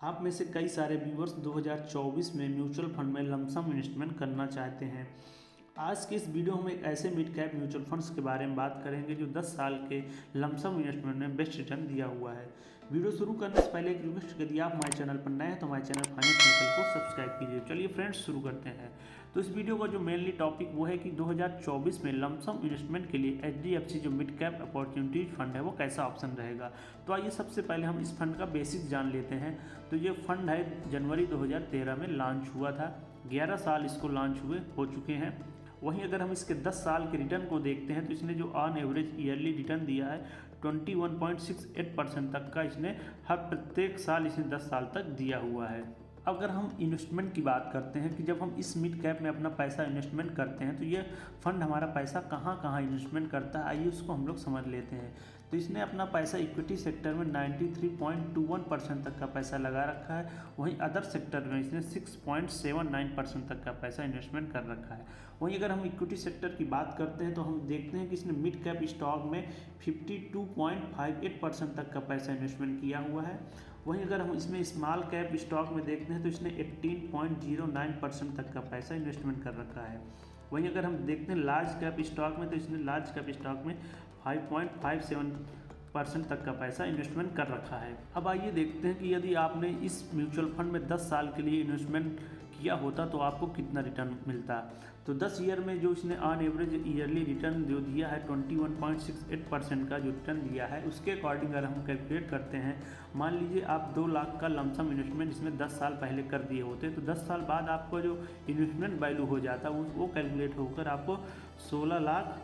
आप में से कई सारे व्यूवर्स 2024 में म्यूचुअल फंड में लमसम इन्वेस्टमेंट करना चाहते हैं। आज के इस वीडियो में एक ऐसे मिड कैप म्यूचुअल फंड्स के बारे में बात करेंगे जो 10 साल के लमसम इन्वेस्टमेंट में बेस्ट रिटर्न दिया हुआ है। वीडियो शुरू करने से पहले एक रिक्वेस्ट, यदि आप हमारे चैनल पर नए हैं तो हमारे चैनल फाइनेंस सर्कल को सब्सक्राइब कीजिए। चलिए फ्रेंड्स शुरू करते हैं। तो इस वीडियो का जो मेनली टॉपिक वो है कि 2024 में लमसम इन्वेस्टमेंट के लिए HDFC जो मिड कैप अपॉर्चुनिटीज फंड है वो कैसा ऑप्शन रहेगा। तो आइए सबसे पहले हम इस फंड का बेसिक जान लेते हैं। तो ये फंड है जनवरी 2013 में लॉन्च हुआ था। 11 साल इसको लॉन्च हुए हो चुके हैं। वहीं अगर हम इसके 10 साल के रिटर्न को देखते हैं तो इसने जो ऑन एवरेज ईयरली रिटर्न दिया है 21.68% तक का इसने हर प्रत्येक साल इसने 10 साल तक दिया हुआ है। अगर हम इन्वेस्टमेंट की बात करते हैं कि जब हम इस मिड कैप में अपना पैसा इन्वेस्टमेंट करते हैं तो ये फंड हमारा पैसा कहाँ कहाँ इन्वेस्टमेंट करता है, आइए उसको हम लोग समझ लेते हैं। तो इसने अपना पैसा इक्विटी सेक्टर में 93.21% तक का पैसा लगा रखा है। वहीं अदर सेक्टर में इसने 6.79% तक का पैसा इन्वेस्टमेंट कर रखा है। वहीं अगर हम इक्विटी सेक्टर की बात करते हैं तो हम देखते हैं कि इसने मिड कैप स्टॉक में 52.58% तक का पैसा इन्वेस्टमेंट किया हुआ है। वहीं अगर हम इसमें स्मॉल कैप स्टॉक में देखते हैं तो इसने 18.09% तक का पैसा इन्वेस्टमेंट कर रखा है। वहीं अगर हम देखते हैं लार्ज कैप स्टॉक में तो इसने लार्ज कैप स्टॉक में 5.57% तक का पैसा इन्वेस्टमेंट कर रखा है। अब आइए देखते हैं कि यदि आपने इस म्यूचुअल फंड में 10 साल के लिए इन्वेस्टमेंट किया होता तो आपको कितना रिटर्न मिलता। तो 10 ईयर में जो इसने ऑन एवरेज ईयरली रिटर्न जो दिया है 21.68% का जो रिटर्न दिया है, उसके अकॉर्डिंग अगर हम कैलकुलेट करते हैं, मान लीजिए आप 2 लाख का लमसम इन्वेस्टमेंट इसमें 10 साल पहले कर दिए होते तो 10 साल बाद आपको जो इन्वेस्टमेंट वैल्यू हो जाता वो कैलकुलेट होकर आपको 16 लाख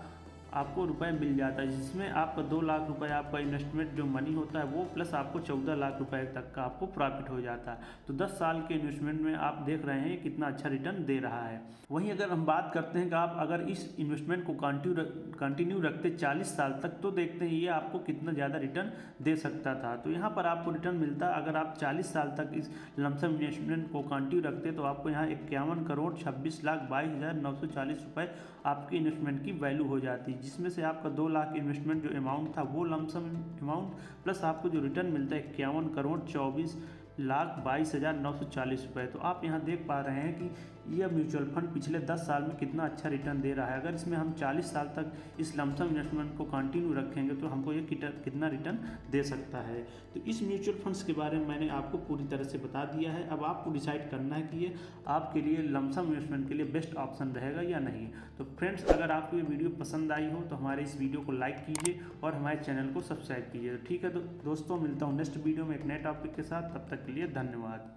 आपको रुपए मिल जाता है, जिसमें आपका 2 लाख रुपए आपका इन्वेस्टमेंट जो मनी होता है वो प्लस आपको 14 लाख रुपए तक का आपको प्रॉफिट हो जाता है। तो 10 साल के इन्वेस्टमेंट में आप देख रहे हैं कितना अच्छा रिटर्न दे रहा है। वहीं अगर हम बात करते हैं कि आप अगर इस इन्वेस्टमेंट को कंटिन्यू रखते 40 साल तक तो देखते हैं ये आपको कितना ज़्यादा रिटर्न दे सकता था। तो यहाँ पर आपको रिटर्न मिलता, अगर आप 40 साल तक इस लमसम इन्वेस्टमेंट को कंटिन्यू रखते तो आपको यहाँ 51,26,22,940 रुपये आपकी इन्वेस्टमेंट की वैल्यू हो जाती, जिसमें से आपका 2 लाख इन्वेस्टमेंट जो अमाउंट था वो लमसम अमाउंट प्लस आपको जो रिटर्न मिलता है 51,24,22,940 रुपये। तो आप यहाँ देख पा रहे हैं कि यह म्यूचुअल फंड पिछले 10 साल में कितना अच्छा रिटर्न दे रहा है। अगर इसमें हम 40 साल तक इस लमसम इन्वेस्टमेंट को कंटिन्यू रखेंगे तो हमको ये कितना रिटर्न दे सकता है। तो इस म्यूचुअल फंड्स के बारे में मैंने आपको पूरी तरह से बता दिया है। अब आपको डिसाइड करना है कि ये आपके लिए लमसम इन्वेस्टमेंट के लिए बेस्ट ऑप्शन रहेगा या नहीं। तो फ्रेंड्स, अगर आपको ये वीडियो पसंद आई हो तो हमारे इस वीडियो को लाइक कीजिए और हमारे चैनल को सब्सक्राइब कीजिए। ठीक है तो दोस्तों, मिलता हूँ नेक्स्ट वीडियो में एक नए टॉपिक के साथ। तब तक के लिए धन्यवाद।